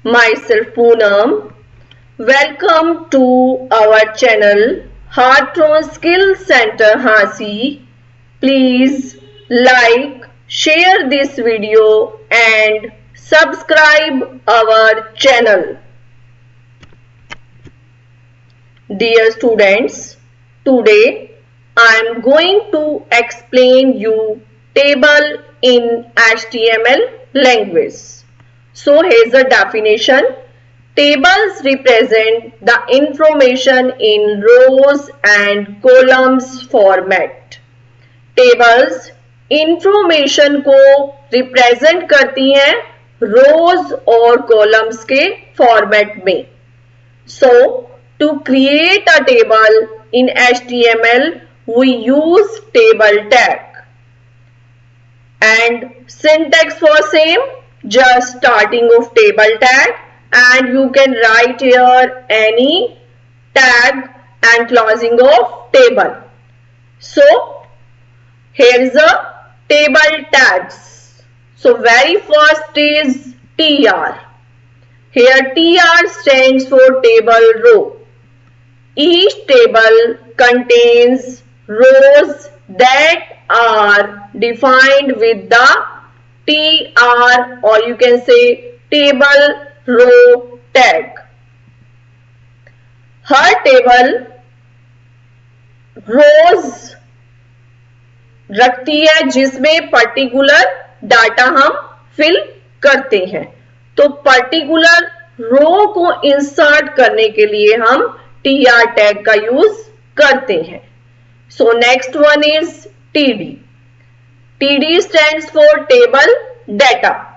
myself Poonam. Welcome to our channel Heartron Skill Center Hasi. Please like, share this video and subscribe our channel. Dear students, today I am going to explain you table in HTML language. So here's a definition. Tables represent the information in rows and columns format. Tables information को represent करती हैं rows और columns के format में. So to create a table in HTML, we use table tag. And syntax for same, just starting of table tag, and you can write here any tag and closing of table. So here is a table tags. So very first is TR. Here TR stands for table row. Each table contains rows that are defined with the TR, or you can say table row tag. Her table रोज रखती है जिसमें particular data हम fill करते हैं. तो particular रो को insert करने के लिए हम TR टैग का यूज करते हैं. So next one is TD. TD stands for table data.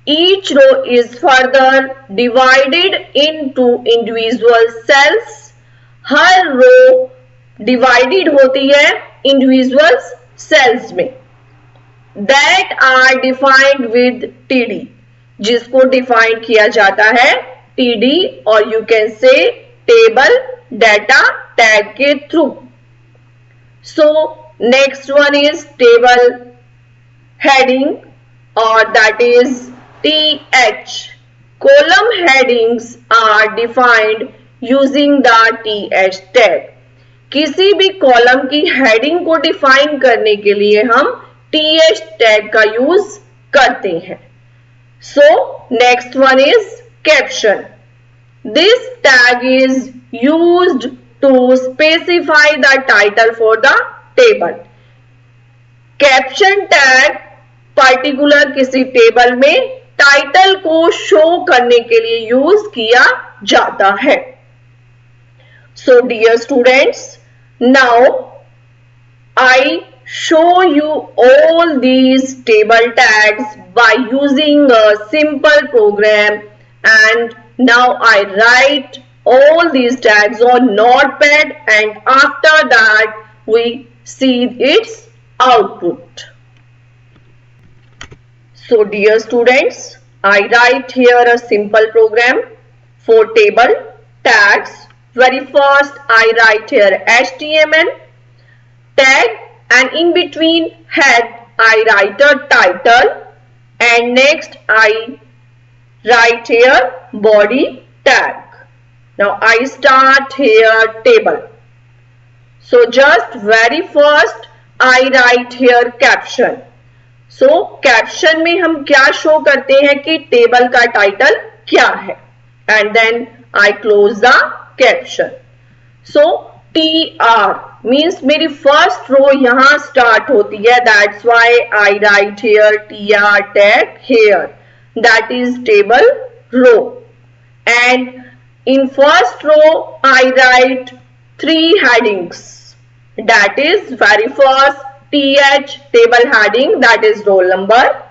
Each row is further divided into individual cells. Her row divided होती है individual cells में. That are defined with TD. जिसको define किया जाता है TD और you can say table data tag के through. So next one is table heading, or that is TH. Column headings are defined using the TH tag. किसी भी column की heading को डिफाइन करने के लिए हम TH टैग का यूज करते हैं. So next one is caption. This tag is used to specify the title for the table. Caption tag particular किसी टेबल में टाइटल को शो करने के लिए यूज किया जाता है. So dear students, now I show you all these table tags by using a simple program, and now I write all these tags on notepad, and after that we see its output. So dear students, I write here a simple program for table tags. Very first I write here HTML tag, and in between head I write a title, and next I write here body tag. Now I start here table. So just very first I write here caption. So caption में हम क्या show करते हैं कि table का title क्या है, and then I close the caption. So TR means मेरी फर्स्ट रो यहाँ स्टार्ट होती है. That's why I write here TR tag here. That is table row. And in first row I write 3 headings. That is very first TH table heading, that is roll number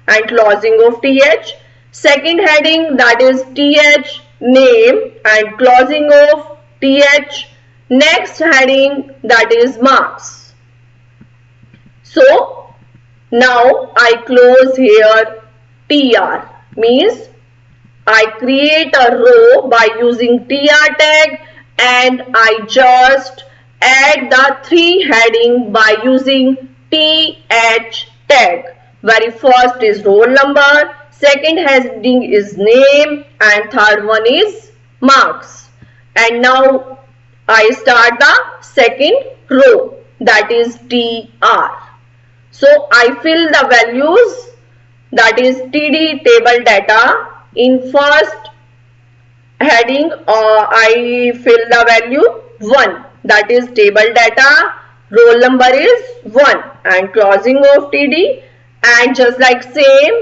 and closing of TH. Second heading, that is TH name and closing of TH. Next heading, that is marks. So now I close here TR, means I create a row by using TR tag, and I just add the 3 heading by using TH tag. Very first is roll number, second heading is name, and third one is marks. And now I start the second row, that is TR. So I fill the values, that is TD table data. In first heading I fill the value 1, that is table data, roll number is 1, and closing of TD. And just like same,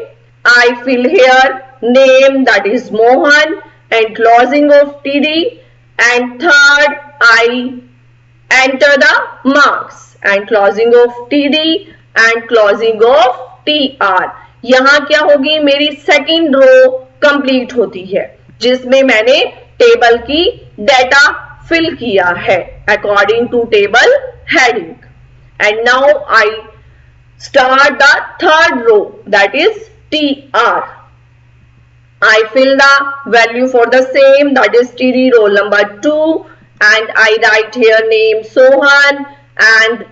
I fill here name, that is Mohan, and closing of TD. And third I enter the marks, and closing of TD and closing of TR. यहाँ क्या होगी, मेरी second row complete होती है जिसमें मैंने table की data fill किया है according to table heading. And now I start the third row, that is TR. I fill the value for the same, that is TD roll number 2, and I write here name Sohan, and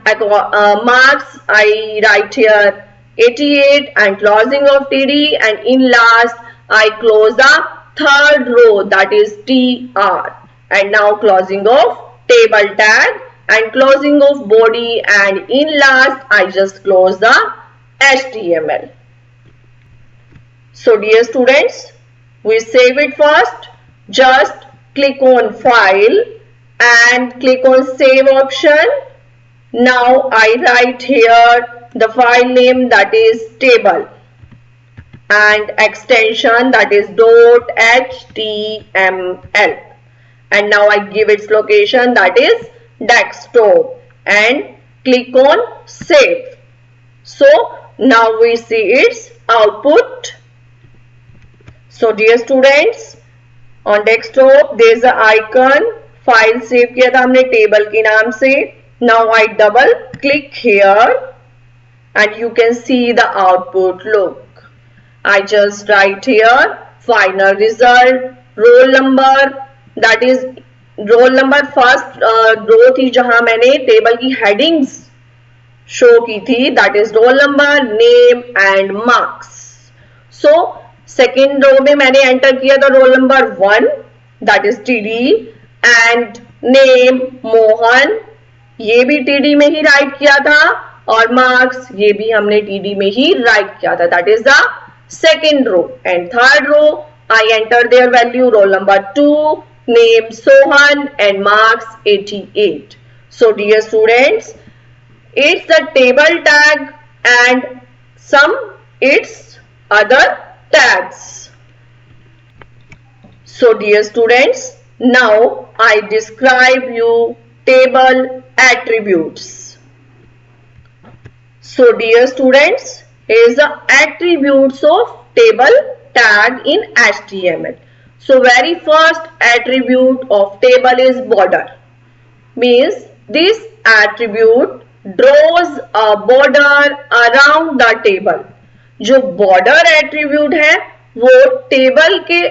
marks I write here 88, and closing of TD, and in last I close the third row, that is TR. And now closing of table tag and closing of body, and in last I just close the HTML. So dear students, we save it first. Just click on file and click on save option. Now I write here the file name, that is table, and extension, that is .html. And now I give its location, that is desktop, and click on save. So now we see its output. So dear students, on desktop there is an icon, file save किया था हमने table के नाम से. Now I double click here and you can see the output. Look, I just write here final result, roll number, that is roll number first row थी जहां मैंने table की हेडिंग्स शो की थी, that is roll number, name and marks. So second row में मैंने enter किया था roll number 1, that is TD, and name Mohan, ये भी टीडी में ही राइट किया था, और मार्क्स ये भी हमने टीडी में ही राइट किया था, that is the second row. And third row I enter their value roll number 2, name Sohan, and marks 88. So dear students, it's the table tag and some its other tags. So dear students, now I describe you table attributes. So dear students, here is the attributes of table tag in HTML. So very first attribute of table is border. Means this attribute draws a border around the table. जो border attribute है वो table के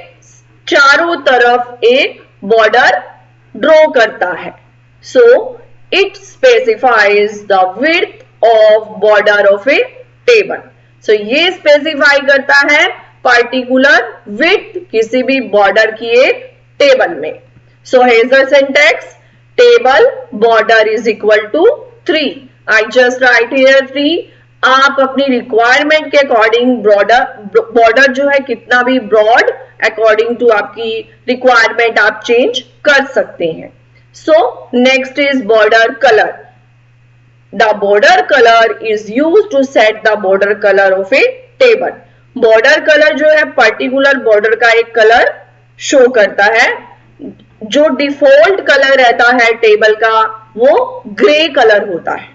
चारों तरफ एक border draw करता है. So it specifies the width of border of a table. So ये specify करता है पर्टिकुलर विड्थ किसी भी बॉर्डर की एक टेबल में. So here the syntax, table border is equal to 3. I just write here 3. आप अपनी रिक्वायरमेंट के अकॉर्डिंग बॉर्डर जो है कितना भी ब्रॉड अकॉर्डिंग टू आपकी रिक्वायरमेंट आप चेंज कर सकते हैं. So next is border colour. The border colour is used to set the border colour of a table. Border colour जो है पर्टिकुलर बॉर्डर का एक कलर शो करता है. जो डिफॉल्ट कलर रहता है टेबल का वो ग्रे कलर होता है.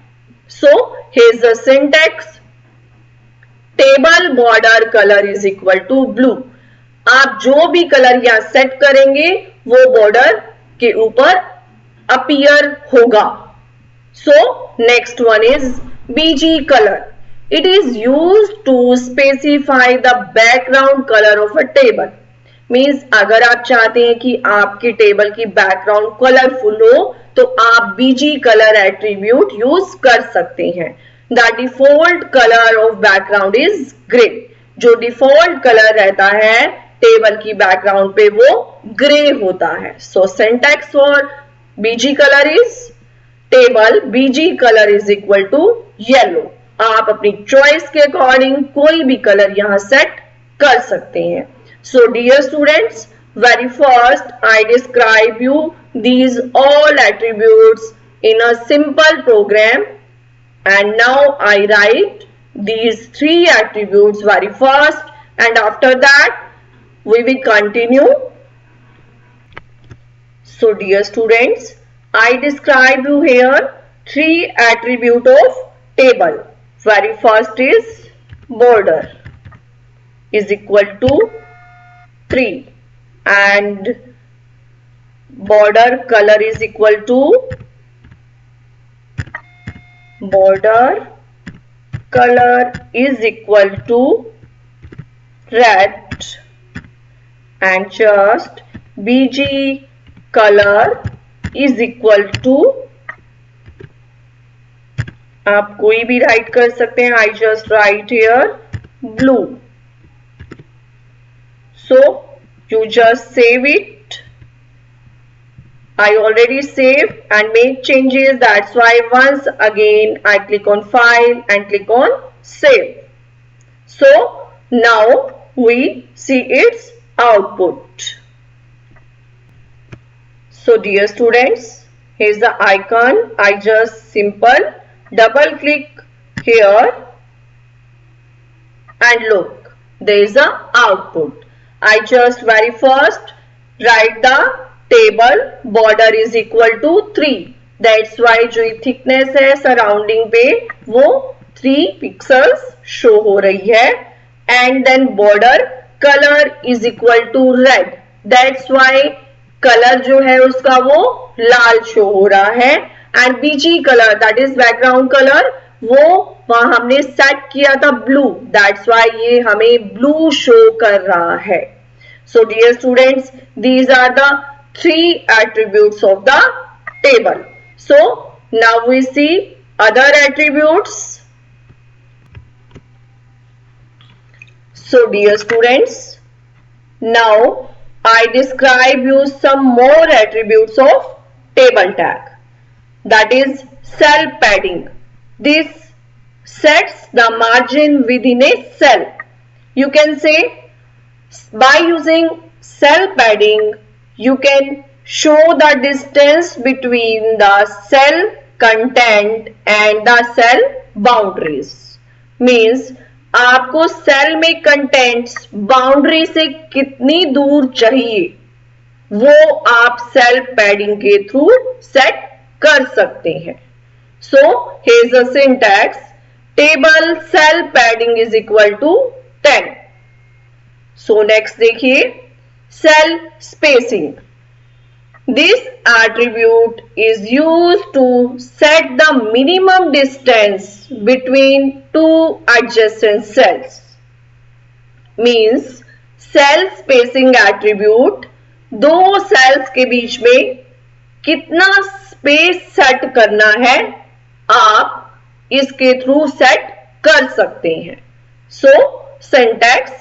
So here is the syntax, table border colour is equal to blue. आप जो भी कलर यहां सेट करेंगे वो बॉर्डर के ऊपर अपीयर होगा. सो next one is BG colour. It is used to specify the background color of a table. Means अगर आप चाहते हैं कि आपकी टेबल की बैकग्राउंड कलरफुल हो तो आप BG कलर एट्रीब्यूट यूज कर सकते हैं. The default color of background is gray. जो डिफॉल्ट कलर रहता है टेबल की बैकग्राउंड पे वो ग्रे होता है. So syntax for BG colour is table BG colour is equal to yellow. आप अपनी चॉइस के अकॉर्डिंग कोई भी कलर यहां सेट कर सकते हैं. So dear students, very first I describe you these all attributes in a simple program, and now I write these three attributes very first, and after that we will continue. So dear students, I describe you here three attribute of table. Very first is border is equal to 3 and border color is equal to red, and just BG color is equal to, आप कोई भी right कर सकते हैं. I just write here blue. So you just save it. I already saved and made changes. That's why once again I click on file and click on save. So now we see its output. So dear students, here's the icon. I just simple double click here and look, there is a output. I just very first write the table border is equal to 3. That's why जो thickness है surrounding पे वो 3 pixels show हो रही है. And then border color is equal to red. That's why color जो है उसका वो लाल show हो रहा है. And BG color, that is background color, वो वहां हमने सेट किया था ब्लू. दैट्स वाई ये हमें ब्लू शो कर रहा है. So dear students, these are the 3 attributes of the table. So now we see other attributes. So dear students, now I describe you some more attributes of table tag. That is cell padding. This sets the margin within a cell. You can say by using cell padding you can show the distance between the cell content and the cell boundaries. Means आपको cell में contents boundary से कितनी दूर चाहिए वो आप cell padding के through set कर सकते हैं. So here's the syntax. Table cell padding is equal to 10. So next देखिए cell spacing. This attribute is used to set the minimum distance between two adjacent cells. Means cell spacing attribute दो cells के बीच में कितना space set करना है आप इसके थ्रू सेट कर सकते हैं. So syntax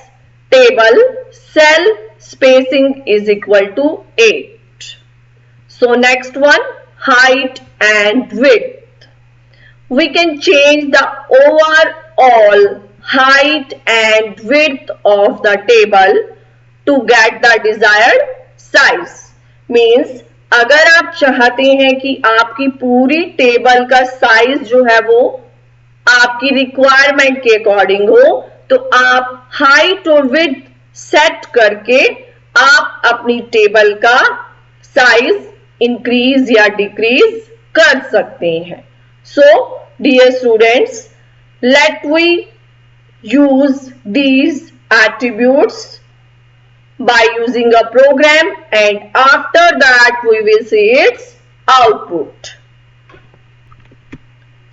table cell spacing is equal to 8. So next one, height and width. We can change the overall height and width of the table to get the desired size. Means अगर आप चाहते हैं कि आपकी पूरी table का size जो है वो आपकी रिक्वायरमेंट के अकॉर्डिंग हो तो आप हाइट और विड्थ सेट करके आप अपनी टेबल का साइज इंक्रीज या डिक्रीज कर सकते हैं. So dear students, let we use these attributes by using a program, and after that we will see its output.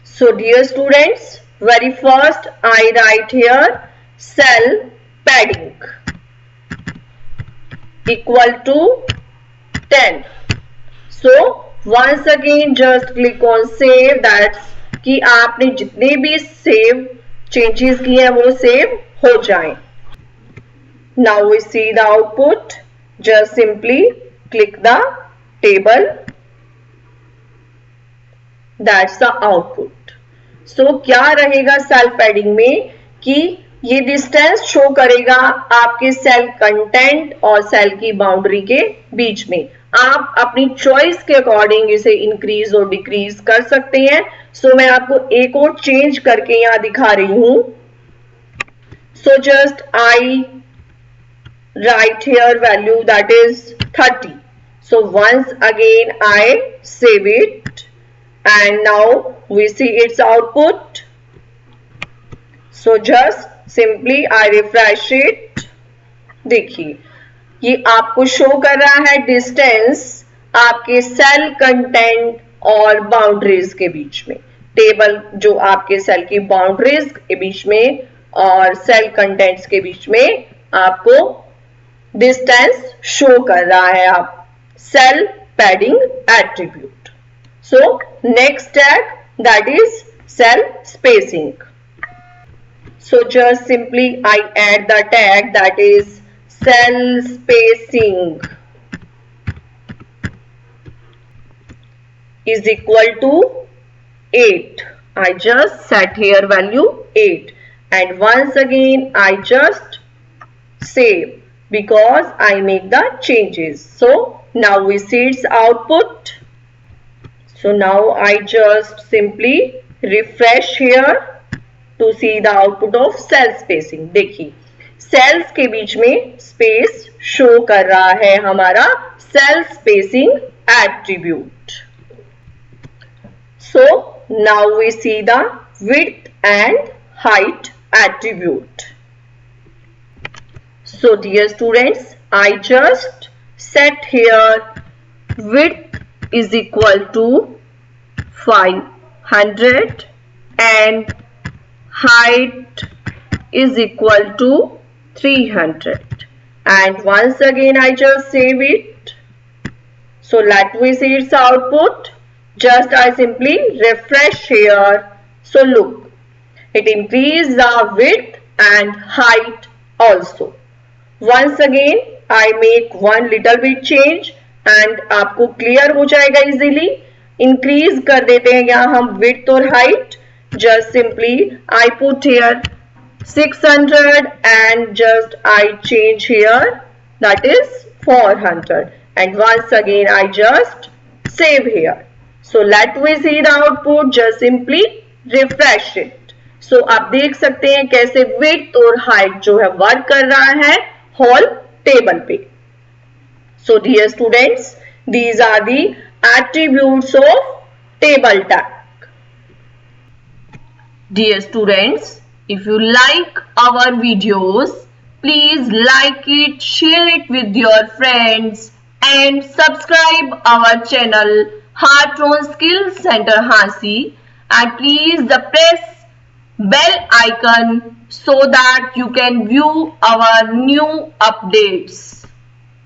So dear students, very first I write here cell padding equal to 10. So once again just click on save. That's कि आपने जितने भी save changes किए हैं वो save हो जाएं. Now we see the output. Just simply click the table. That's the output. So क्या रहेगा सेल पैडिंग में कि ये डिस्टेंस शो करेगा आपके सेल कंटेंट और सेल की बाउंड्री के बीच में. आप अपनी चॉइस के अकॉर्डिंग इसे इंक्रीज और डिक्रीज कर सकते हैं. सो मैं आपको एक और चेंज करके यहां दिखा रही हूं. So just I write here value that is 30. So once again I save it and now we see its output. So just simply I refresh it. देखिए ये आपको शो कर रहा है डिस्टेंस आपके सेल कंटेंट और बाउंड्रीज के बीच में. टेबल जो आपके सेल की बाउंड्रीज के बीच में और सेल कंटेंट्स के बीच में आपको डिस्टेंस शो कर रहा है आप cell padding attribute. So next tag that is cell spacing. So just simply I add the tag that is cell spacing is equal to 8. I just set here value 8 and once again I just save because I make the changes. So now we see its output. So now I just simply refresh here to see the output of cell spacing. देखिए cells के बीच में space show कर रहा है हमारा cell spacing attribute. So now we see the width and height attribute. So dear students, I just set here width is equal to 500 and height is equal to 300 and once again I just save it. So let me see its output. Just I simply refresh here. So look, it increased the width and height also. Once again I make one little bit change and आपको clear हो जाएगा easily. Increase कर देते हैं यहाँ हम width और height. Just simply I put here 600 and just I change here that is 400 and once again I just save here. So let me see the output. Just simply refresh it. So आप देख सकते हैं कैसे width और height जो है work कर रहा है होल टेबल पे. So dear students, these are the attributes of table tag. Dear students, if you like our videos, please like it, share it with your friends and subscribe our channel Heart on Skills Center Hansi and please press bell icon so that you can view our new updates.